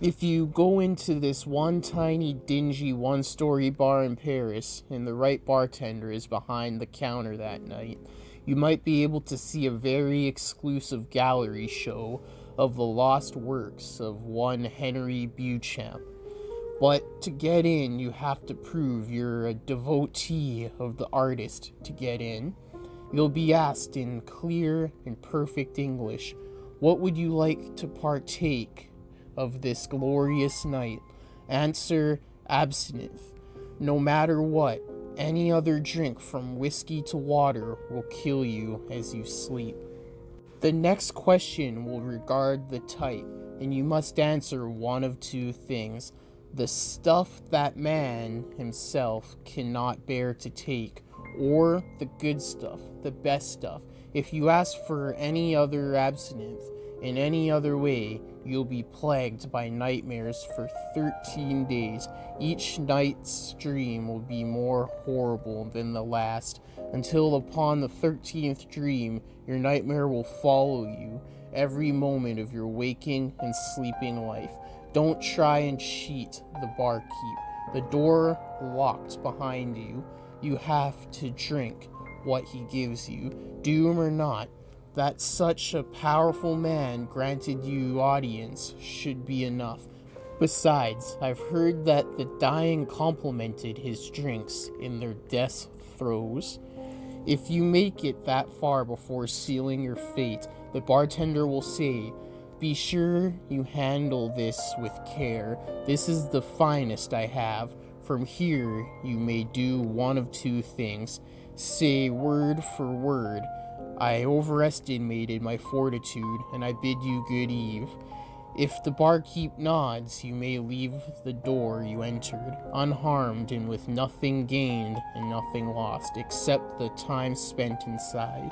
If you go into this one tiny, dingy, one-story bar in Paris, and the right bartender is behind the counter that night, you might be able to see a very exclusive gallery show of the lost works of one Henri Beauchamp. But to get in, you have to prove you're a devotee of the artist to get in. You'll be asked in clear and perfect English, what would you like to partake of this glorious night? Answer, absinthe. No matter what, any other drink from whiskey to water will kill you as you sleep. The next question will regard the type, and you must answer one of two things. The stuff that man himself cannot bear to take, or the good stuff, the best stuff. If you ask for any other absinthe in any other way, you'll be plagued by nightmares for 13 days. Each night's dream will be more horrible than the last, until upon the 13th dream, your nightmare will follow you every moment of your waking and sleeping life. Don't try and cheat the barkeep. The door locked behind you. You have to drink what he gives you, doom or not. That such a powerful man granted you audience should be enough. Besides, I've heard that the dying complimented his drinks in their death throes. If you make it that far before sealing your fate, the bartender will say, "Be sure you handle this with care. This is the finest I have. From here you may do one of two things. Say word for word, I overestimated my fortitude, and I bid you good eve." If the barkeep nods, you may leave the door you entered, unharmed and with nothing gained and nothing lost, except the time spent inside.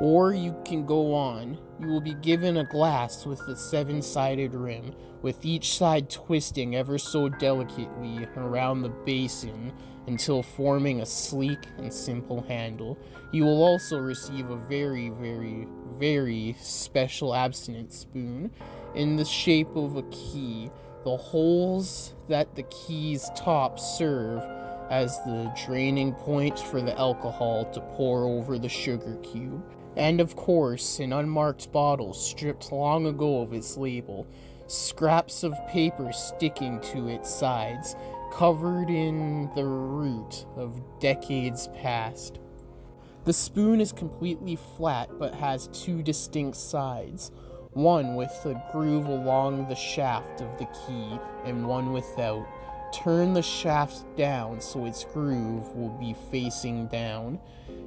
Or you can go on. You will be given a glass with a seven-sided rim, with each side twisting ever so delicately around the basin until forming a sleek and simple handle. You will also receive a very, very, very special absinthe spoon in the shape of a key. The holes that the key's top serve as the draining point for the alcohol to pour over the sugar cube. And of course, an unmarked bottle stripped long ago of its label, scraps of paper sticking to its sides, covered in the root of decades past. The spoon is completely flat but has two distinct sides, one with a groove along the shaft of the key and one without. Turn the shaft down so its groove will be facing down.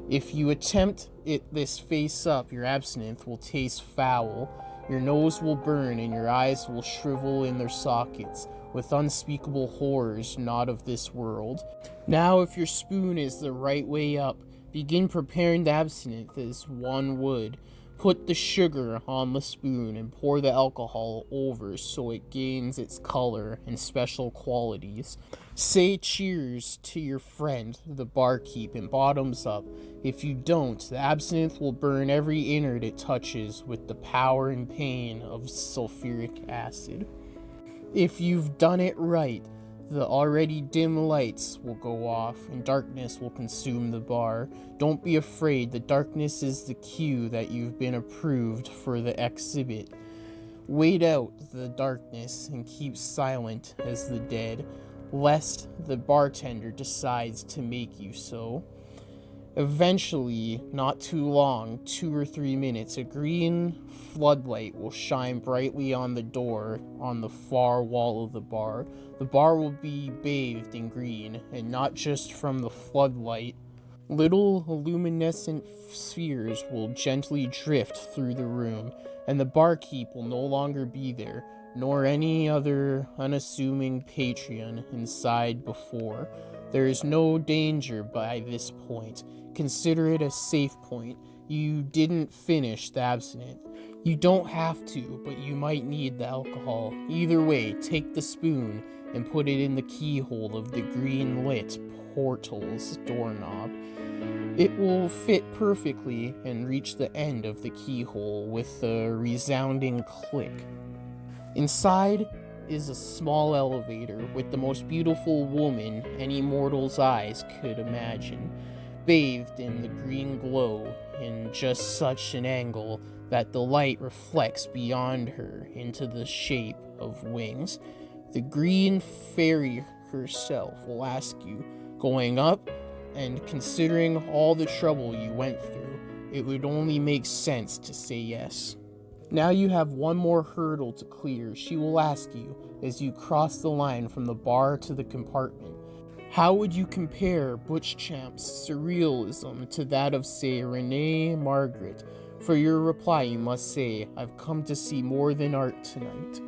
If you attempt it this face up, your absinthe will taste foul, your nose will burn, and your eyes will shrivel in their sockets with unspeakable horrors not of this world. Now, if your spoon is the right way up, begin preparing the absinthe as one would. Put the sugar on the spoon and pour the alcohol over so it gains its color and special qualities. Say cheers to your friend, the barkeep, and bottoms up. If you don't, the absinthe will burn every innard it touches with the power and pain of sulfuric acid. If you've done it right, the already dim lights will go off and darkness will consume the bar. Don't be afraid, the darkness is the cue that you've been approved for the exhibit. Wait out the darkness and keep silent as the dead, lest the bartender decides to make you so. Eventually, not too long, 2 or 3 minutes, a green floodlight will shine brightly on the door on the far wall of the bar. The bar will be bathed in green, and not just from the floodlight. Little luminescent spheres will gently drift through the room, and the barkeep will no longer be there, nor any other unassuming patron inside before. There is no danger by this point. Consider it a safe point. You didn't finish the absinthe. You don't have to, but you might need the alcohol. Either way, take the spoon and put it in the keyhole of the green-lit portal's doorknob. It will fit perfectly and reach the end of the keyhole with a resounding click. Inside, is a small elevator with the most beautiful woman any mortal's eyes could imagine, bathed in the green glow in just such an angle that the light reflects beyond her into the shape of wings. The green fairy herself will ask you, going up, and considering all the trouble you went through, it would only make sense to say yes. Now you have one more hurdle to clear. She will ask you, as you cross the line from the bar to the compartment, how would you compare Beauchamp's surrealism to that of, say, René Magritte? For your reply, you must say, I've come to see more than art tonight.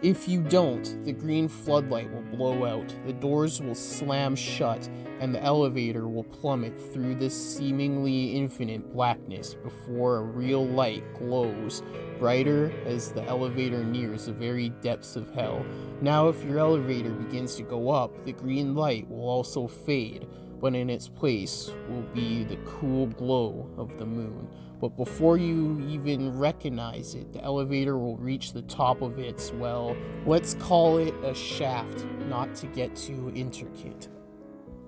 If you don't, the green floodlight will blow out, the doors will slam shut, and the elevator will plummet through this seemingly infinite blackness before a real light glows, brighter as the elevator nears the very depths of hell. Now, if your elevator begins to go up, the green light will also fade, but in its place will be the cool glow of the moon. But before you even recognize it, the elevator will reach the top of its, well, let's call it a shaft, not to get too intricate.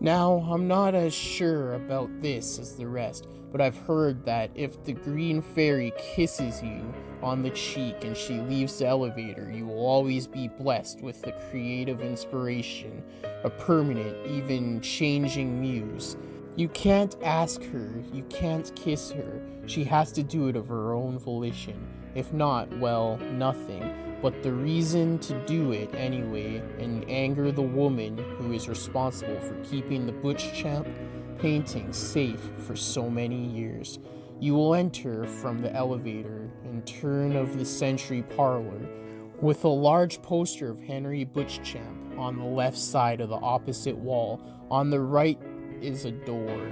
Now, I'm not as sure about this as the rest, but I've heard that if the green fairy kisses you on the cheek and she leaves the elevator, you will always be blessed with the creative inspiration, a permanent, even changing muse. You can't ask her, you can't kiss her, she has to do it of her own volition. If not, well, nothing. But the reason to do it anyway and anger the woman who is responsible for keeping the Beauchamp painting safe for so many years. You will enter from the elevator in turn of the century parlor with a large poster of Henri Beauchamp on the left side of the opposite wall. On the right is a door.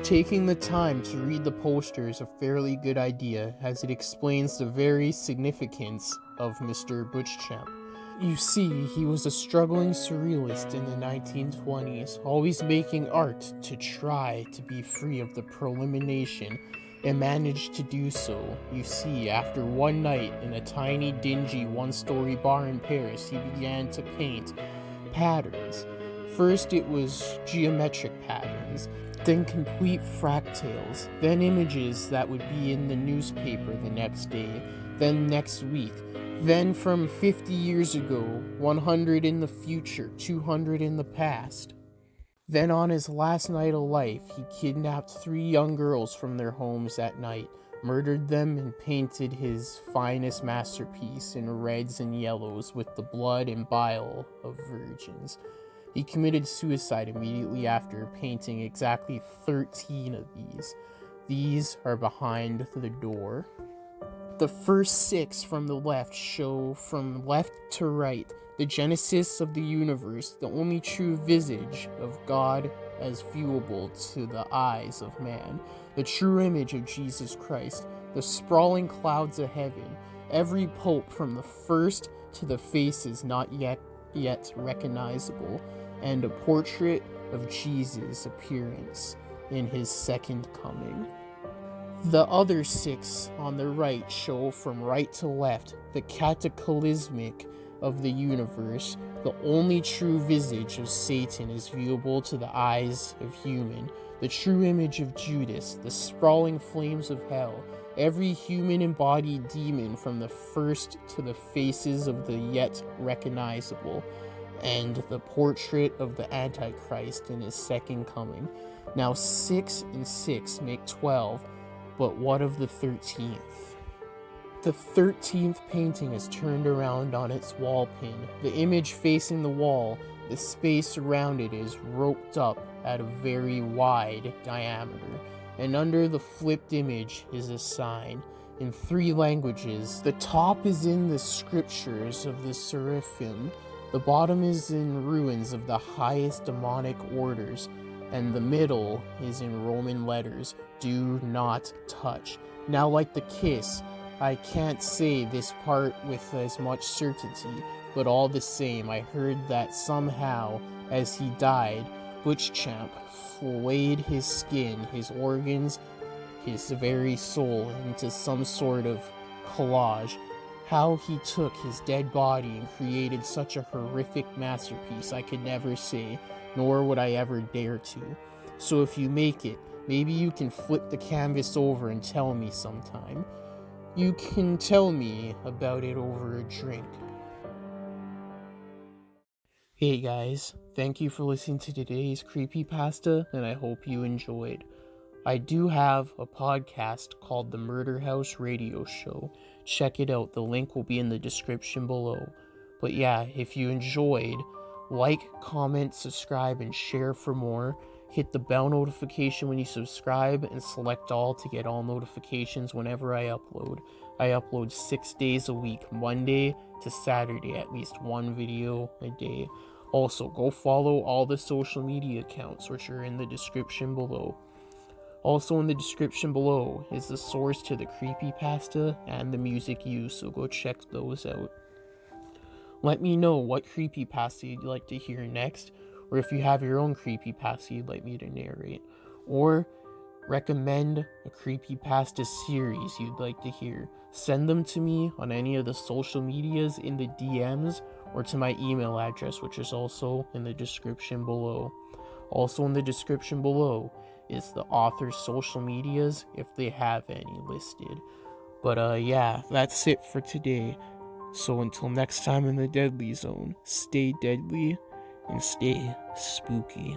Taking the time to read the poster is a fairly good idea, as it explains the very significance of Mr. Beauchamp. You see, he was a struggling surrealist in the 1920s, always making art to try to be free of the prelimination, and managed to do so. You see, after one night in a tiny, dingy, one-story bar in Paris, he began to paint patterns. First it was geometric patterns, then complete fractals, then images that would be in the newspaper the next day, then next week, then from 50 years ago, 100 in the future, 200 in the past. Then on his last night of life, he kidnapped 3 young girls from their homes at night, murdered them, and painted his finest masterpiece in reds and yellows with the blood and bile of virgins. He committed suicide immediately after painting exactly 13 of these. These are behind the door. The first 6 from the left show from left to right the genesis of the universe, the only true visage of God as viewable to the eyes of man, the true image of Jesus Christ, the sprawling clouds of heaven, every pope from the first to the faces not yet recognizable, and a portrait of Jesus' appearance in his second coming. The other 6 on the right show from right to left the cataclysmic of the universe, the only true visage of Satan is viewable to the eyes of human, the true image of Judas, the sprawling flames of hell, every human embodied demon from the first to the faces of the yet recognizable, and the portrait of the Antichrist in his second coming. Now 6 and 6 make 12, but what of the 13th? The 13th painting is turned around on its wall pin. The image facing the wall, the space around it is roped up at a very wide diameter, and under the flipped image is a sign in 3 languages. The top is in the scriptures of the Seraphim, the bottom is in ruins of the highest demonic orders, and the middle is in Roman letters, do not touch. Now, like the kiss, I can't say this part with as much certainty, but all the same, I heard that somehow, as he died, Beauchamp flayed his skin, his organs, his very soul into some sort of collage. How he took his dead body and created such a horrific masterpiece I could never say, nor would I ever dare to. So if you make it, maybe you can flip the canvas over and tell me sometime. You can tell me about it over a drink. Hey guys, thank you for listening to today's Creepypasta, and I hope you enjoyed. I do have a podcast called The Murder House Radio Show. Check it out, the link will be in the description below. But yeah, if you enjoyed, like, comment, subscribe, and share for more. Hit the bell notification when you subscribe and select all to get all notifications whenever I upload. I upload 6 days a week, Monday to Saturday, at least one video a day. Also, go follow all the social media accounts, which are in the description below. Also in the description below is the source to the creepypasta and the music used, so go check those out. Let me know what creepypasta you'd like to hear next, or if you have your own creepypasta you'd like me to narrate, or recommend a creepypasta series you'd like to hear. Send them to me on any of the social medias in the DMs, or to my email address, which is also in the description below. Also in the description below is the author's social medias, if they have any listed. But yeah, that's it for today. So until next time in the Deadly Zone, stay deadly and stay spooky.